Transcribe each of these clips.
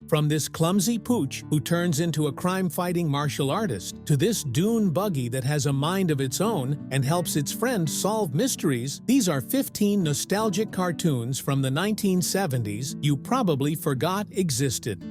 From this clumsy pooch who turns into a crime-fighting martial artist, to this dune buggy that has a mind of its own and helps its friend solve mysteries, these are 15 nostalgic cartoons from the 1970s you probably forgot existed.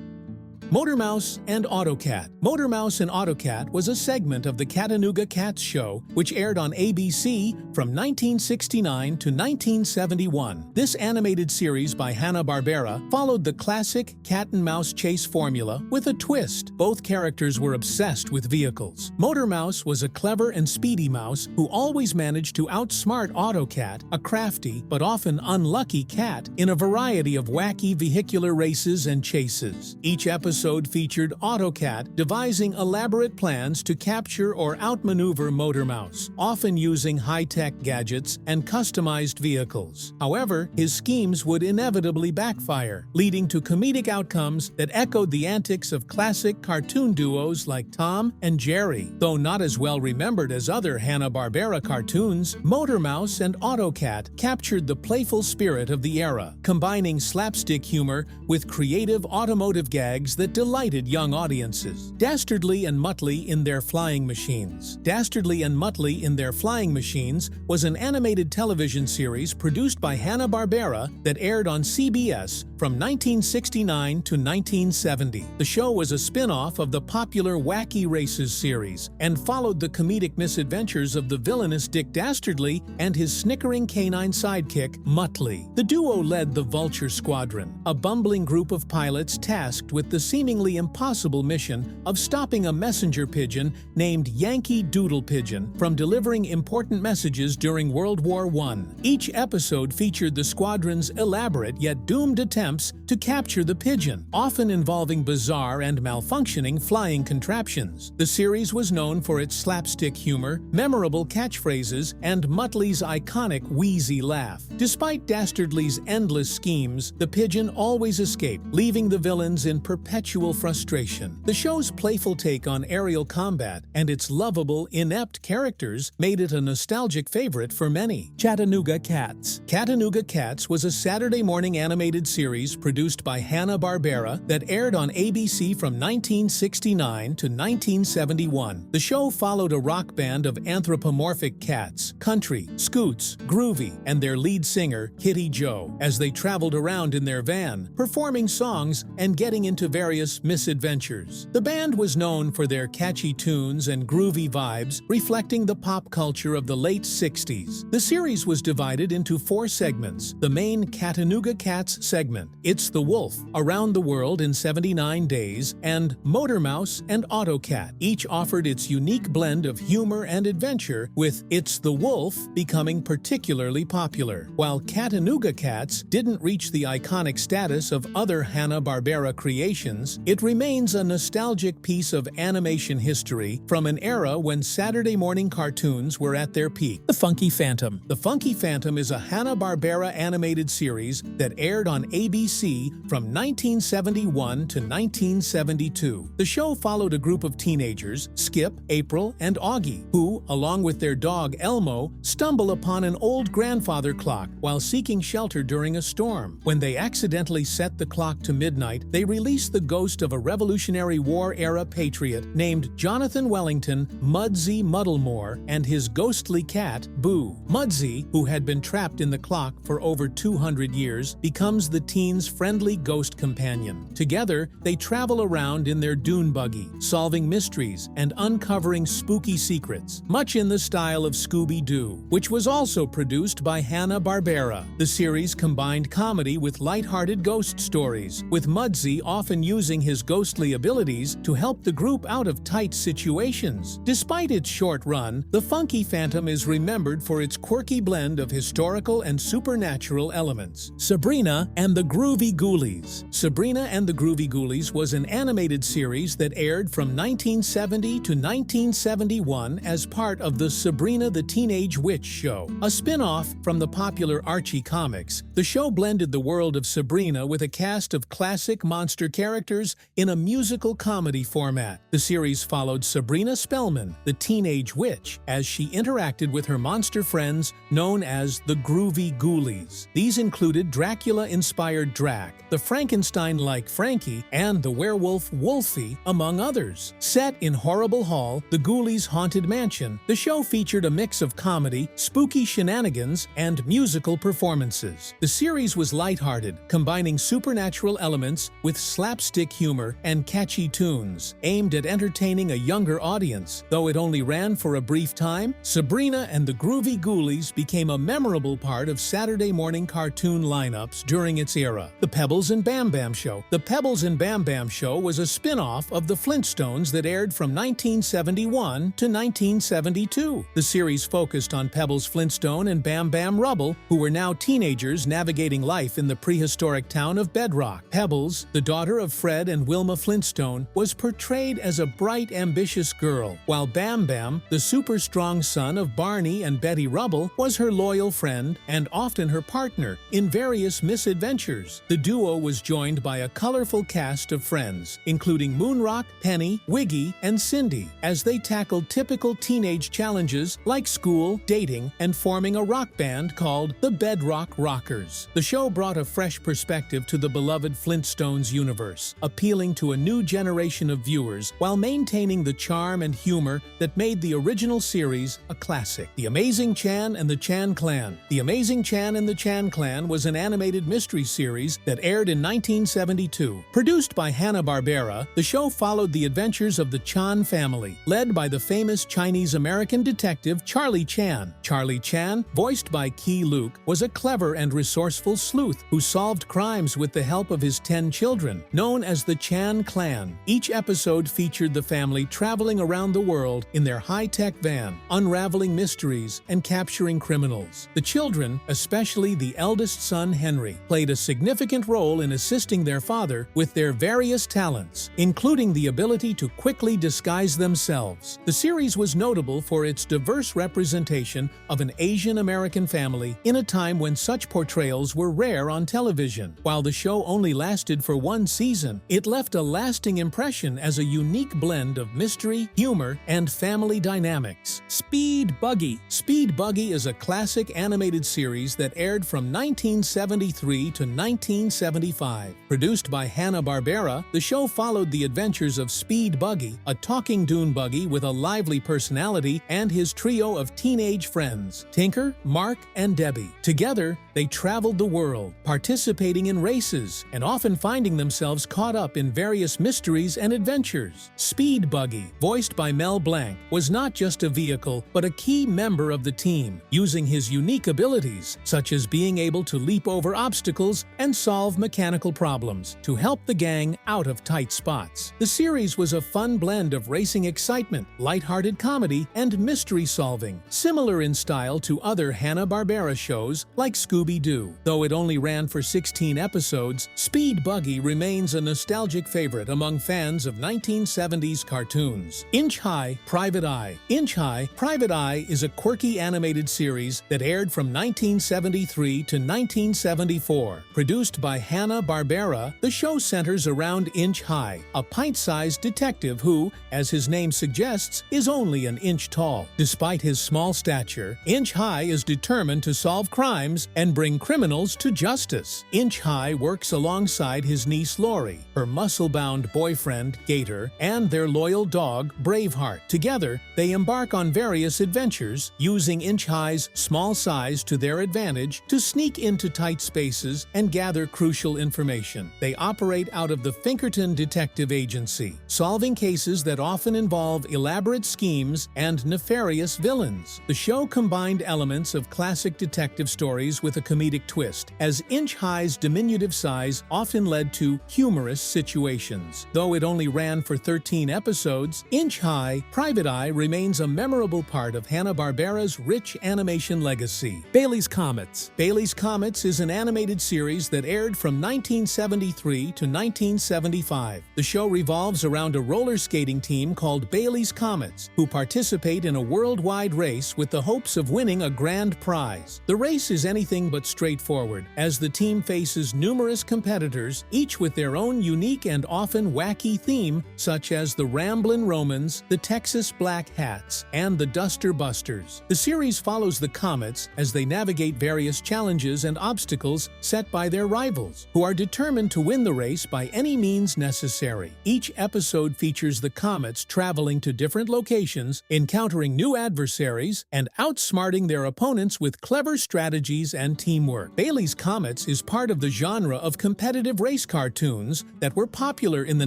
Motormouse and Autocat. Motormouse and Autocat was a segment of the Cattanooga Cats show, which aired on ABC from 1969 to 1971. This animated series by Hanna-Barbera followed the classic cat-and-mouse chase formula with a twist. Both characters were obsessed with vehicles. Motormouse was a clever and speedy mouse who always managed to outsmart Autocat, a crafty but often unlucky cat, in a variety of wacky vehicular races and chases. Each episode featured Autocat devising elaborate plans to capture or outmaneuver Motormouse, often using high-tech gadgets and customized vehicles. However, his schemes would inevitably backfire, leading to comedic outcomes that echoed the antics of classic cartoon duos like Tom and Jerry. Though not as well remembered as other Hanna-Barbera cartoons, Motormouse and Autocat captured the playful spirit of the era, combining slapstick humor with creative automotive gags that delighted young audiences. Dastardly and Muttley in Their Flying Machines. Dastardly and Muttley in Their Flying Machines was an animated television series produced by Hanna-Barbera that aired on CBS from 1969 to 1970. The show was a spin-off of the popular Wacky Races series and followed the comedic misadventures of the villainous Dick Dastardly and his snickering canine sidekick, Muttley. The duo led the Vulture Squadron, a bumbling group of pilots tasked with the seemingly impossible mission of stopping a messenger pigeon named Yankee Doodle Pigeon from delivering important messages during World War I. Each episode featured the squadron's elaborate yet doomed attempts to capture the pigeon, often involving bizarre and malfunctioning flying contraptions. The series was known for its slapstick humor, memorable catchphrases, and Muttley's iconic wheezy laugh. Despite Dastardly's endless schemes, the pigeon always escaped, leaving the villains in perpetual frustration. The show's playful take on aerial combat and its lovable, inept characters made it a nostalgic favorite for many. Cattanooga Cats. Cattanooga Cats was a Saturday morning animated series produced by Hanna-Barbera that aired on ABC from 1969 to 1971. The show followed a rock band of anthropomorphic cats, Country, Scoots, Groovie, and their lead singer, Kitty Joe, as they traveled around in their van, performing songs and getting into various misadventures. The band was known for their catchy tunes and groovy vibes, reflecting the pop culture of the late 60s. The series was divided into 4 segments. The main Cattanooga Cats segment, It's the Wolf, Around the World in 79 Days, and Motormouse and Autocat. Each offered its unique blend of humor and adventure, with It's the Wolf becoming particularly popular. While Cattanooga Cats didn't reach the iconic status of other Hanna-Barbera creations, it remains a nostalgic piece of animation history from an era when Saturday morning cartoons were at their peak. The Funky Phantom. The Funky Phantom is a Hanna-Barbera animated series that aired on ABC from 1971 to 1972. The show followed a group of teenagers, Skip, April, and Augie, who, along with their dog Elmo, stumble upon an old grandfather clock while seeking shelter during a storm. When they accidentally set the clock to midnight, they release the ghost of a Revolutionary War-era patriot named Jonathan Wellington Muddsy Muddlemore and his ghostly cat, Boo. Muddsy, who had been trapped in the clock for over 200 years, becomes the teens' friendly ghost companion. Together, they travel around in their dune buggy, solving mysteries and uncovering spooky secrets, much in the style of Scooby-Doo, which was also produced by Hanna-Barbera. The series combined comedy with lighthearted ghost stories, with Muddsy often using his ghostly abilities to help the group out of tight situations. Despite its short run, The Funky Phantom is remembered for its quirky blend of historical and supernatural elements. Sabrina and the Groovie Goolies. Sabrina and the Groovie Goolies was an animated series that aired from 1970 to 1971 as part of the Sabrina the Teenage Witch show. A spin-off from the popular Archie comics, the show blended the world of Sabrina with a cast of classic monster characters in a musical comedy format. The series followed Sabrina Spellman, the teenage witch, as she interacted with her monster friends known as the Groovie Goolies. These included Dracula-inspired vampire Drac, the Frankenstein-like Frankie, and the werewolf Wolfie, among others. Set in Horrible Hall, the Ghoulies' haunted mansion, the show featured a mix of comedy, spooky shenanigans, and musical performances. The series was lighthearted, combining supernatural elements with slapstick humor and catchy tunes, aimed at entertaining a younger audience. Though it only ran for a brief time, Sabrina and the Groovie Ghoulies became a memorable part of Saturday morning cartoon lineups during its era. The Pebbles and Bamm-Bamm Show. The Pebbles and Bamm-Bamm Show was a spin-off of the Flintstones that aired from 1971 to 1972. The series focused on Pebbles Flintstone and Bamm-Bamm Rubble, who were now teenagers navigating life in the prehistoric town of Bedrock. Pebbles, the daughter of Fred and Wilma Flintstone, was portrayed as a bright, ambitious girl, while Bamm-Bamm, the super-strong son of Barney and Betty Rubble, was her loyal friend and often her partner in various misadventures. The duo was joined by a colorful cast of friends, including Moonrock, Penny, Wiggy, and Cindy, as they tackled typical teenage challenges like school, dating, and forming a rock band called the Bedrock Rockers. The show brought a fresh perspective to the beloved Flintstones universe, appealing to a new generation of viewers while maintaining the charm and humor that made the original series a classic. The Amazing Chan and the Chan Clan. The Amazing Chan and the Chan Clan was an animated mystery series that aired in 1972. Produced by Hanna-Barbera, the show followed the adventures of the Chan family, led by the famous Chinese-American detective Charlie Chan. Charlie Chan, voiced by Key Luke, was a clever and resourceful sleuth who solved crimes with the help of his 10 children, known as the Chan Clan. Each episode featured the family traveling around the world in their high-tech van, unraveling mysteries and capturing criminals. The children, especially the eldest son Henry, played a significant role in assisting their father with their various talents, including the ability to quickly disguise themselves. The series was notable for its diverse representation of an Asian American family in a time when such portrayals were rare on television. While the show only lasted for one season, it left a lasting impression as a unique blend of mystery, humor, and family dynamics. Speed Buggy. Speed Buggy is a classic animated series that aired from 1973 to 1975. Produced by Hanna-Barbera, the show followed the adventures of Speed Buggy, a talking dune buggy with a lively personality, and his trio of teenage friends, Tinker, Mark, and Debbie. Together, they traveled the world, participating in races, and often finding themselves caught up in various mysteries and adventures. Speed Buggy, voiced by Mel Blanc, was not just a vehicle, but a key member of the team, using his unique abilities, such as being able to leap over obstacles and solve mechanical problems, to help the gang out of tight spots. The series was a fun blend of racing excitement, lighthearted comedy, and mystery solving, similar in style to other Hanna-Barbera shows like Scooby-Doo. Though it only ran for 16 episodes, Speed Buggy remains a nostalgic favorite among fans of 1970s cartoons. Inch High, Private Eye. Inch High, Private Eye is a quirky animated series that aired from 1973 to 1974. Produced by Hanna-Barbera, the show centers around Inch High, a pint-sized detective who, as his name suggests, is only an inch tall. Despite his small stature, Inch High is determined to solve crimes and bring criminals to justice. Inch High works alongside his niece Lori, her muscle-bound boyfriend Gator, and their loyal dog Braveheart. Together, they embark on various adventures, using Inch High's small size to their advantage to sneak into tight spaces and gather crucial information. They operate out of the Pinkerton Detective Agency, solving cases that often involve elaborate schemes and nefarious villains. The show combined elements of classic detective stories with a comedic twist, as Inch High's diminutive size often led to humorous situations. Though it only ran for 13 episodes, Inch High, Private Eye remains a memorable part of Hanna-Barbera's rich animation legacy. Bailey's Comets. Bailey's Comets is an animated series that aired from 1973 to 1975. The show revolves around a roller skating team called Bailey's Comets, who participate in a worldwide race with the hopes of winning a grand prize. The race is anything but straightforward, as the team faces numerous competitors, each with their own unique and often wacky theme, such as the Ramblin' Romans, the Texas Black Hats, and the Duster Busters. The series follows the Comets as they navigate various challenges and obstacles set by by their rivals, who are determined to win the race by any means necessary. Each episode features the Comets traveling to different locations, encountering new adversaries, and outsmarting their opponents with clever strategies and teamwork. Bailey's Comets is part of the genre of competitive race cartoons that were popular in the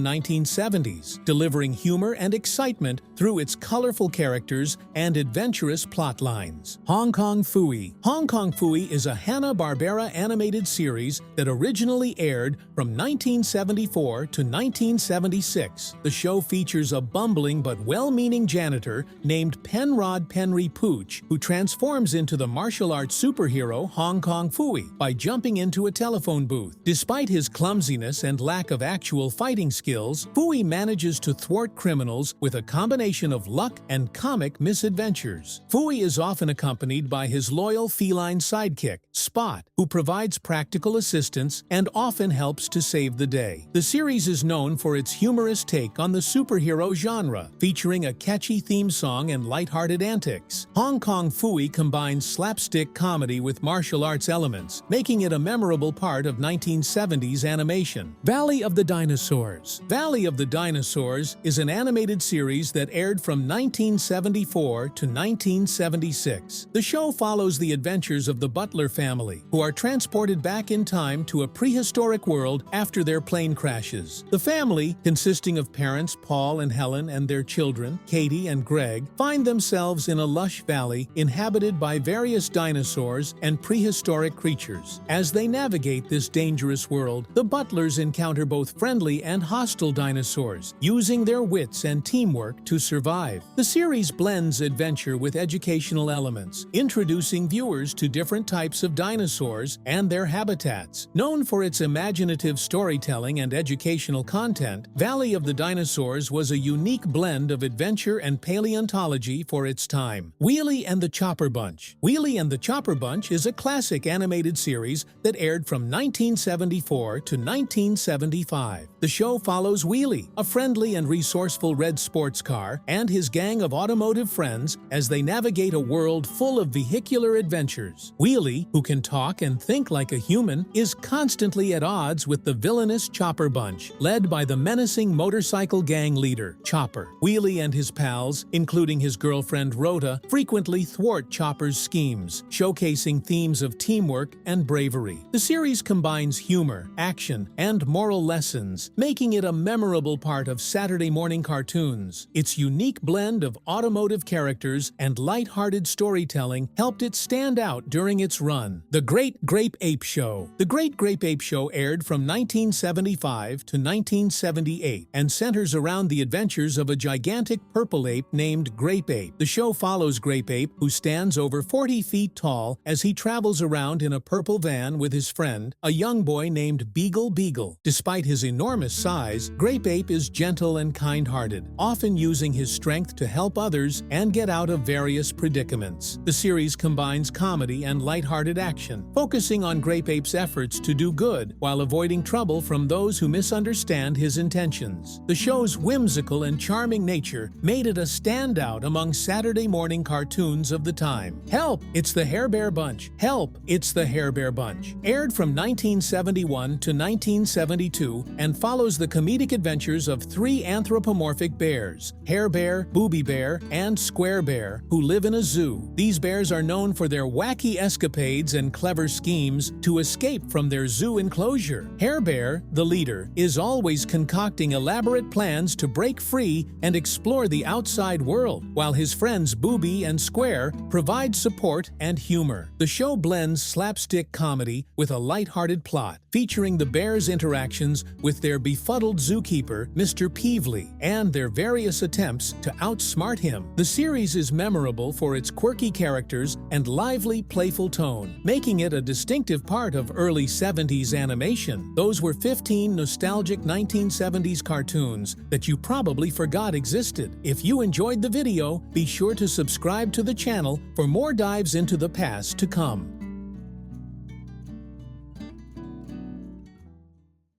1970s, delivering humor and excitement through its colorful characters and adventurous plot lines. Hong Kong Phooey. Hong Kong Phooey is a Hanna-Barbera animated series that originally aired from 1974 to 1976. The show features a bumbling but well-meaning janitor named Penrod Penry Pooch, who transforms into the martial arts superhero Hong Kong Phooey by jumping into a telephone booth. Despite his clumsiness and lack of actual fighting skills, Phooey manages to thwart criminals with a combination of luck and comic misadventures. Phooey is often accompanied by his loyal feline sidekick, Spot, who provides practical assistance and often helps to save the day. The series is known for its humorous take on the superhero genre, featuring a catchy theme song and lighthearted antics. Hong Kong Phooey combines slapstick comedy with martial arts elements, making it a memorable part of 1970s animation. Valley of the Dinosaurs. Valley of the Dinosaurs is an animated series that aired from 1974 to 1976. The show follows the adventures of the Butler family, who are transported back in time to a prehistoric world after their plane crashes. The family, consisting of parents Paul and Helen and their children, Katie and Greg, find themselves in a lush valley inhabited by various dinosaurs and prehistoric creatures. As they navigate this dangerous world, the Butlers encounter both friendly and hostile dinosaurs, using their wits and teamwork to survive. The series blends adventure with educational elements, introducing viewers to different types of dinosaurs and their habitats. Known for its imaginative storytelling and educational content, Valley of the Dinosaurs was a unique blend of adventure and paleontology for its time. Wheelie and the Chopper Bunch. Wheelie and the Chopper Bunch is a classic animated series that aired from 1974 to 1975. The show follows Wheelie, a friendly and resourceful red sports car, and his gang of automotive friends as they navigate a world full of vehicular adventures. Wheelie, who can talk and think like a human, is constantly at odds with the villainous Chopper Bunch, led by the menacing motorcycle gang leader, Chopper. Wheelie and his pals, including his girlfriend Rhoda, frequently thwart Chopper's schemes, showcasing themes of teamwork and bravery. The series combines humor, action, and moral lessons, making it a memorable part of Saturday morning cartoons. Its unique blend of automotive characters and light-hearted storytelling helped it stand out during its run. The Great Grape Ape Show. The Great Grape Ape Show aired from 1975 to 1978 and centers around the adventures of a gigantic purple ape named Grape Ape. The show follows Grape Ape, who stands over 40 feet tall as he travels around in a purple van with his friend, a young boy named Beagle. Despite his enormous size, Grape Ape is gentle and kind-hearted, often using his strength to help others and get out of various predicaments. The series combines comedy and lighthearted action, focusing on Grape Ape's efforts to do good while avoiding trouble from those who misunderstand his intentions. The show's whimsical and charming nature made it a standout among Saturday morning cartoons of the time. Help! It's the Hair Bear Bunch. Help! It's the Hair Bear Bunch. Aired from 1971 to 1972 and follows the comedic adventures of three anthropomorphic bears, Hair Bear, Booby Bear, and Square Bear, who live in a zoo. These bears are known for their wacky escapades and clever schemes to escape from their zoo enclosure. Hair Bear, the leader, is always concocting elaborate plans to break free and explore the outside world, while his friends Booby and Square provide support and humor. The show blends slapstick comedy with a lighthearted plot, featuring the bears' interactions with their befuddled zookeeper, Mr. Peevely, and their various attempts to outsmart him. The series is memorable for its quirky characters and lively, playful tone, making it a distinctive part of early 70s animation. Those were 15 nostalgic 1970s cartoons that you probably forgot existed. If you enjoyed the video, be sure to subscribe to the channel for more dives into the past to come.